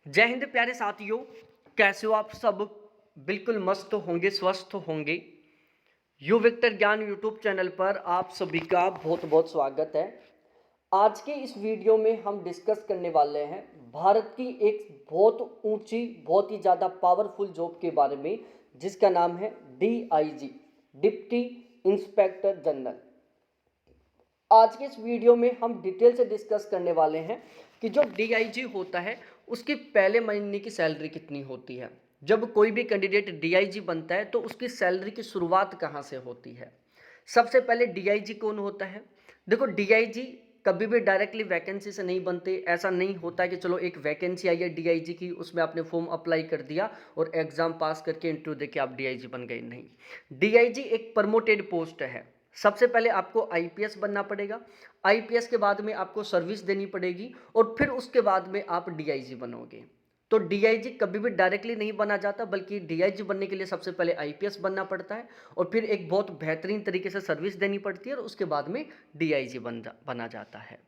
जय हिंद प्यारे साथियों। कैसे हो आप सब? बिल्कुल मस्त होंगे, स्वस्थ होंगे। यू विक्टर ज्ञान यूट्यूब चैनल पर आप सभी का बहुत बहुत स्वागत है। आज के इस वीडियो में हम डिस्कस करने वाले हैं भारत की एक बहुत ऊंची, बहुत ही ज़्यादा पावरफुल जॉब के बारे में, जिसका नाम है डीआईजी, डिप्टी इंस्पेक्टर जनरल। आज के इस वीडियो में हम डिटेल से डिस्कस करने वाले हैं कि जो डीआईजी होता है उसकी पहले महीने की सैलरी कितनी होती है। जब कोई भी कैंडिडेट डीआईजी बनता है तो उसकी सैलरी की शुरुआत कहाँ से होती है। सबसे पहले डीआईजी कौन होता है? देखो, डीआईजी कभी भी डायरेक्टली वैकेंसी से नहीं बनते। ऐसा नहीं होता कि चलो एक वैकेंसी आई है डीआईजी की, उसमें आपने फॉर्म अप्लाई कर दिया और एग्जाम पास करके इंटरव्यू देके आप डीआईजी बन गए। नहीं, डीआईजी एक प्रमोटेड पोस्ट है। सबसे पहले आपको आईपीएस बनना पड़ेगा, आईपीएस के बाद में आपको सर्विस देनी पड़ेगी और फिर उसके बाद में आप डीआईजी बनोगे। तो डीआईजी कभी भी डायरेक्टली नहीं बना जाता, बल्कि डीआईजी बनने के लिए सबसे पहले आईपीएस बनना पड़ता है और फिर एक बहुत बेहतरीन तरीके से सर्विस देनी पड़ती है और उसके बाद में डीआईजी बना जाता है।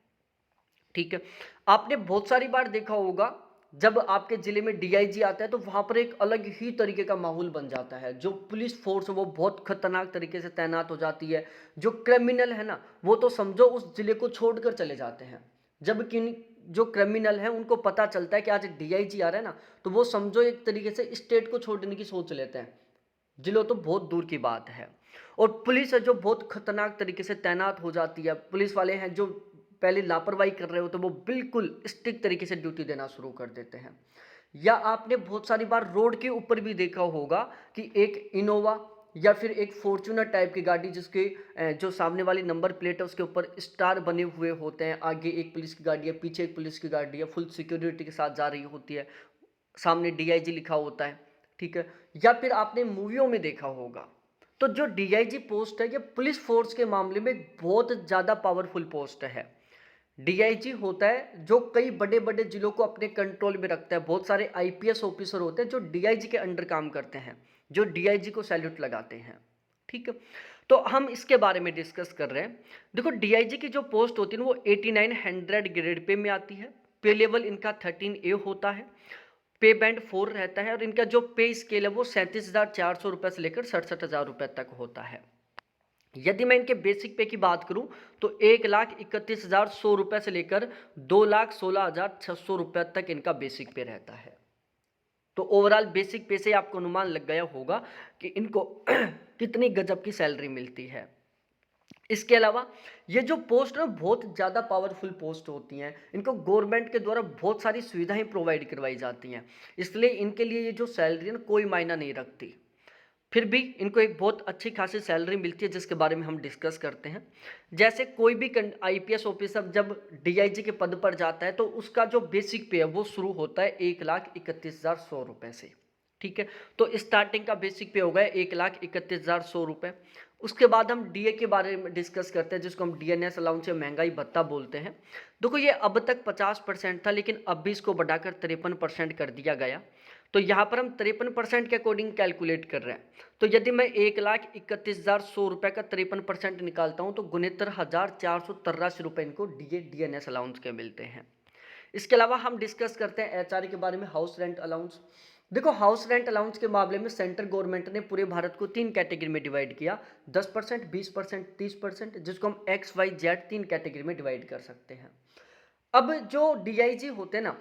ठीक है। आपने बहुत सारी बार देखा होगा, जब आपके जिले में डीआईजी आता है तो वहां पर एक अलग ही तरीके का माहौल बन जाता है। जो पुलिस फोर्स है वो बहुत खतरनाक तरीके से तैनात हो जाती है। जो क्रिमिनल है ना, वो तो समझो उस जिले को छोड़कर चले जाते हैं। जब कि जो क्रिमिनल है उनको पता चलता है कि आज डीआईजी आ रहा है ना, तो वो समझो एक तरीके से स्टेट को छोड़ने की सोच लेते हैं। जिलो तो बहुत दूर की बात है। और पुलिस है जो बहुत खतरनाक तरीके से तैनात हो जाती है। पुलिस वाले हैं जो पहले लापरवाही कर रहे हो तो वो बिल्कुल स्ट्रिक्ट तरीके से ड्यूटी देना शुरू कर देते हैं। या आपने बहुत सारी बार रोड के ऊपर भी देखा होगा कि एक इनोवा या फिर एक फॉर्च्यूनर टाइप की गाड़ी, जिसके जो सामने वाली नंबर प्लेट है उसके ऊपर स्टार बने हुए होते हैं। आगे एक पुलिस की गाड़ी है, पीछे एक पुलिस की गाड़ी है, फुल सिक्योरिटी के साथ जा रही होती है, सामने डीआईजी लिखा होता है। ठीक है। या फिर आपने मूवियों में देखा होगा। तो जो डीआईजी पोस्ट है ये पुलिस फोर्स के मामले में बहुत ज़्यादा पावरफुल पोस्ट है। डीआईजी होता है जो कई बड़े बड़े जिलों को अपने कंट्रोल में रखता है। बहुत सारे आईपीएस ऑफिसर होते हैं जो डीआईजी के अंडर काम करते हैं, जो डीआईजी को सैल्यूट लगाते हैं। ठीक है। तो हम इसके बारे में डिस्कस कर रहे हैं। देखो, डीआईजी की जो पोस्ट होती है ना वो 8900 ग्रेड पे में आती है। पे लेवल इनका 13A होता है। पे बैंड 4 रहता है और इनका जो पे स्केल है वो 37,400 रुपये से लेकर 67,000 रुपये तक होता है। यदि मैं इनके बेसिक पे की बात करूं तो 1,31,100 रुपये से लेकर 2,16,600 रुपये तक इनका बेसिक पे रहता है। तो ओवरऑल बेसिक पे से आपको अनुमान लग गया होगा कि इनको कितनी गजब की सैलरी मिलती है। इसके अलावा ये जो पोस्ट है बहुत ज़्यादा पावरफुल पोस्ट होती हैं। इनको गवर्नमेंट के द्वारा बहुत सारी सुविधाएं प्रोवाइड करवाई जाती हैं, इसलिए इनके लिए ये जो सैलरी है ना कोई मायना नहीं रखती। फिर भी इनको एक बहुत अच्छी खासी सैलरी मिलती है, जिसके बारे में हम डिस्कस करते हैं। जैसे कोई भी आईपीएस ऑफिसर जब डीआईजी के पद पर जाता है तो उसका जो बेसिक पे है वो शुरू होता है 1,31,100 रुपये से। ठीक है। तो स्टार्टिंग का बेसिक पे हो गया 1,31,100 रुपये। उसके बाद हम डीए के बारे में डिस्कस करते हैं, जिसको हम डीएनएस अलाउंस या महंगाई भत्ता बोलते हैं। देखो, ये अब तक 50% था, लेकिन अब भी इसको बढ़ाकर 53% कर दिया गया। तो यहाँ पर हम 53% के अकॉर्डिंग कैलकुलेट कर रहे हैं। तो यदि मैं 1,31,100 का 53% निकालता हूँ तो 69,483 रुपये इनको डीएनएस अलाउंस के मिलते हैं। इसके अलावा हम डिस्कस करते हैं एचआरए के बारे में, हाउस रेंट अलाउंस। देखो, हाउस रेंट अलाउंस के मामले में सेंट्रल गवर्नमेंट ने पूरे भारत को 3 कैटेगरी में डिवाइड किया, 10%, 20%, 30%, जिसको हम XYZ 3 कैटेगरी में डिवाइड कर सकते हैं। अब जो डीआईजी होते हैं ना,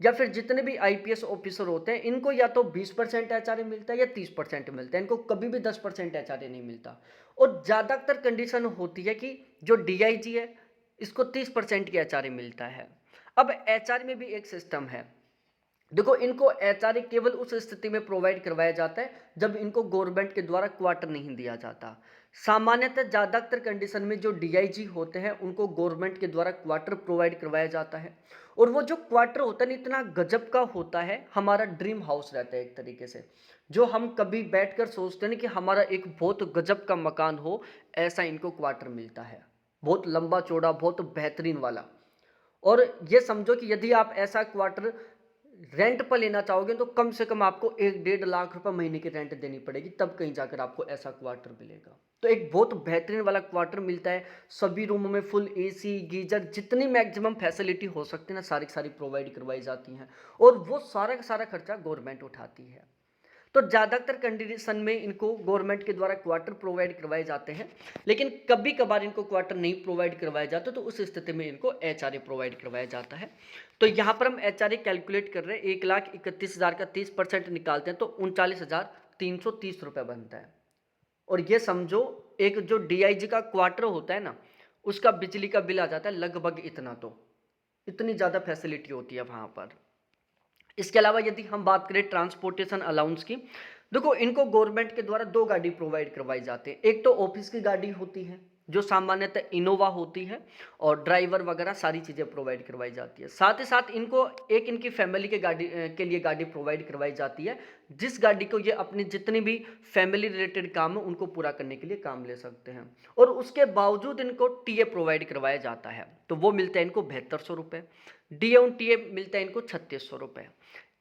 या फिर जितने भी आईपीएस ऑफिसर होते हैं, इनको या तो 20% एचआरए मिलता है या 30% मिलता है। इनको कभी भी 10% एचआरए नहीं मिलता। और ज़्यादातर कंडीशन होती है कि जो डीआईजी है इसको 30% की एचआरए मिलता है। अब एचआरए में भी एक सिस्टम है। देखो, इनको एचआरए केवल उस स्थिति में प्रोवाइड करवाया जाता है जब इनको गवर्नमेंट के द्वारा क्वार्टर नहीं दिया जाता। सामान्यतः ज़्यादातर कंडीशन में जो डीआईजी होते हैं उनको गवर्नमेंट के द्वारा क्वार्टर प्रोवाइड करवाया जाता है। और वो जो क्वार्टर होता है ना, इतना गजब का होता है, हमारा ड्रीम हाउस रहता है एक तरीके से। जो हम कभी बैठकर सोचते हैं कि हमारा एक बहुत गजब का मकान हो, ऐसा इनको क्वार्टर मिलता है। बहुत लंबा चौड़ा, बहुत बेहतरीन वाला। और ये समझो कि यदि आप ऐसा क्वार्टर रेंट पर लेना चाहोगे तो कम से कम आपको 1-1.5 लाख रुपए महीने की रेंट देनी पड़ेगी, तब कहीं जाकर आपको ऐसा क्वार्टर मिलेगा। तो एक बहुत बेहतरीन वाला क्वार्टर मिलता है, सभी रूमों में फुल एसी, गीजर, जितनी मैक्सिमम फैसिलिटी हो सकती है ना सारी सारी प्रोवाइड करवाई जाती हैं, और वो सारा का सारा खर्चा गवर्नमेंट उठाती है। तो ज़्यादातर कंडीशन में इनको गवर्नमेंट के द्वारा क्वार्टर प्रोवाइड करवाए जाते हैं, लेकिन कभी कभार इनको क्वार्टर नहीं प्रोवाइड करवाया जाता, तो उस स्थिति में इनको एचआरए प्रोवाइड करवाया जाता है। तो यहाँ पर हम एचआरए कैलकुलेट कर रहे हैं, 1,31,000 का 30% निकालते हैं तो 39,330 रुपये बनता है। और ये समझो एक जो डीआईजी का क्वार्टर होता है ना, उसका बिजली का बिल आ जाता है लगभग इतना। तो इतनी ज़्यादा फैसिलिटी होती है वहाँ पर। इसके अलावा यदि हम बात करें ट्रांसपोर्टेशन अलाउंस की, देखो इनको गवर्नमेंट के द्वारा 2 गाड़ी प्रोवाइड करवाई जाती है। एक तो ऑफिस की गाड़ी होती है जो सामान्यतः इनोवा होती है, और ड्राइवर वगैरह सारी चीज़ें प्रोवाइड करवाई जाती है। साथ ही साथ इनको एक इनकी फैमिली के गाड़ी के लिए गाड़ी प्रोवाइड करवाई जाती है, जिस गाड़ी को ये अपने जितने भी फैमिली रिलेटेड काम है उनको पूरा करने के लिए काम ले सकते हैं। और उसके बावजूद इनको टीए प्रोवाइड करवाया जाता है, तो वो मिलता है इनको 7200 रुपये। डी ऑन टीए मिलता है इनको 3600 रुपये।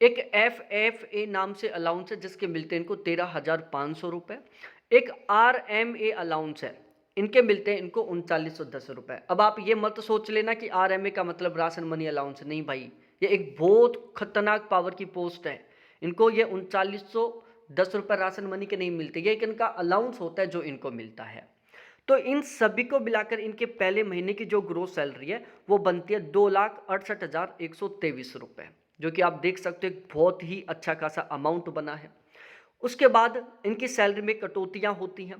एक FFA नाम से अलाउंस है जिसके मिलते हैं इनको 13,500 रुपये। एक RMA अलाउंस है, इनके मिलते हैं इनको 3910 रुपये। अब आप ये मत सोच लेना कि RMA का मतलब राशन मनी अलाउंस, नहीं भाई, ये एक बहुत खतरनाक पावर की पोस्ट है। इनको ये 3910 रुपये राशन मनी के नहीं मिलते, ये एक इनका अलाउंस होता है जो इनको मिलता है। तो इन सभी को मिलाकर इनके पहले महीने की जो ग्रोस सैलरी है वो बनती है 2,68,123 रुपये, जो कि आप देख सकते हो एक बहुत ही अच्छा खासा अमाउंट बना है। उसके बाद इनकी सैलरी में कटौतियाँ होती हैं।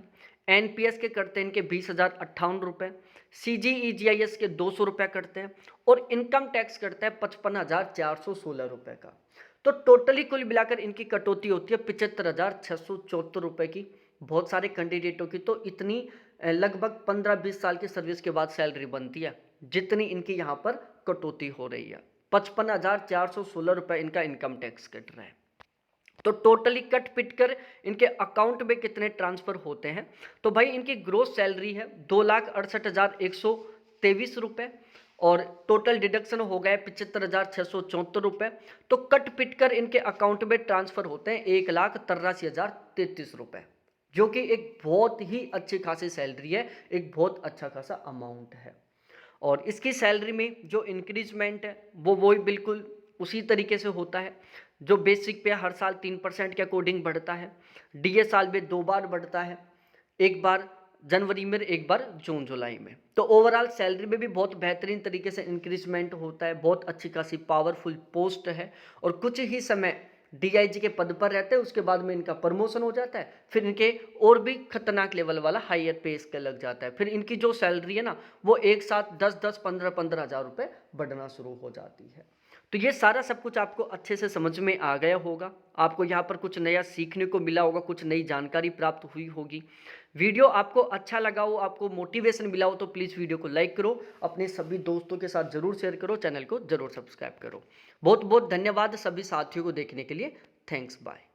NPS के करते हैं इनके 20,058 रुपये, CGEGIS के 200 रुपये करते हैं, और इनकम टैक्स करता है 55,416 रुपये का। तो टोटली कुल मिलाकर इनकी कटौती होती है 75,674 रुपये की। बहुत सारे कैंडिडेटों की तो इतनी लगभग 15-20 साल की सर्विस के बाद सैलरी बनती है, जितनी इनकी यहाँ पर कटौती हो रही है। 55,416 रुपये इनका इनकम टैक्स कट रहा है। तो टोटली कट पिट कर इनके अकाउंट में कितने ट्रांसफर होते हैं, तो भाई इनकी ग्रोस सैलरी है 2,68,123 रुपये, और टोटल डिडक्शन हो गए 75,674 रुपये। तो कट पिट कर इनके अकाउंट में ट्रांसफर होते हैं 1,83,033 रुपये, जो कि एक बहुत ही अच्छी खासी सैलरी है, एक बहुत अच्छा खासा अमाउंट है। और इसकी सैलरी में जो इंक्रीजमेंट है वो बिल्कुल उसी तरीके से होता है जो बेसिक पे हर साल 3% के अकॉर्डिंग बढ़ता है। DA साल में 2 बार बढ़ता है, एक बार जनवरी में, एक बार जून जुलाई में। तो ओवरऑल सैलरी में भी बहुत बेहतरीन तरीके से इंक्रीजमेंट होता है, बहुत अच्छी खासी पावरफुल पोस्ट है, और कुछ ही समय DIG के पद पर रहते हैं, उसके बाद में इनका प्रमोशन हो जाता है, फिर इनके और भी खतरनाक लेवल वाला हायर पे स्केल लग जाता है, फिर इनकी जो सैलरी है ना वो एक साथ 10-10, 15-15 हज़ार रुपये बढ़ना शुरू हो जाती है। तो ये सारा सब कुछ आपको अच्छे से समझ में आ गया होगा, आपको यहाँ पर कुछ नया सीखने को मिला होगा, कुछ नई जानकारी प्राप्त हुई होगी। वीडियो आपको अच्छा लगा हो, आपको मोटिवेशन मिला हो, तो प्लीज़ वीडियो को लाइक करो, अपने सभी दोस्तों के साथ ज़रूर शेयर करो, चैनल को ज़रूर सब्सक्राइब करो। बहुत बहुत धन्यवाद सभी साथियों को देखने के लिए। Thanks, bye.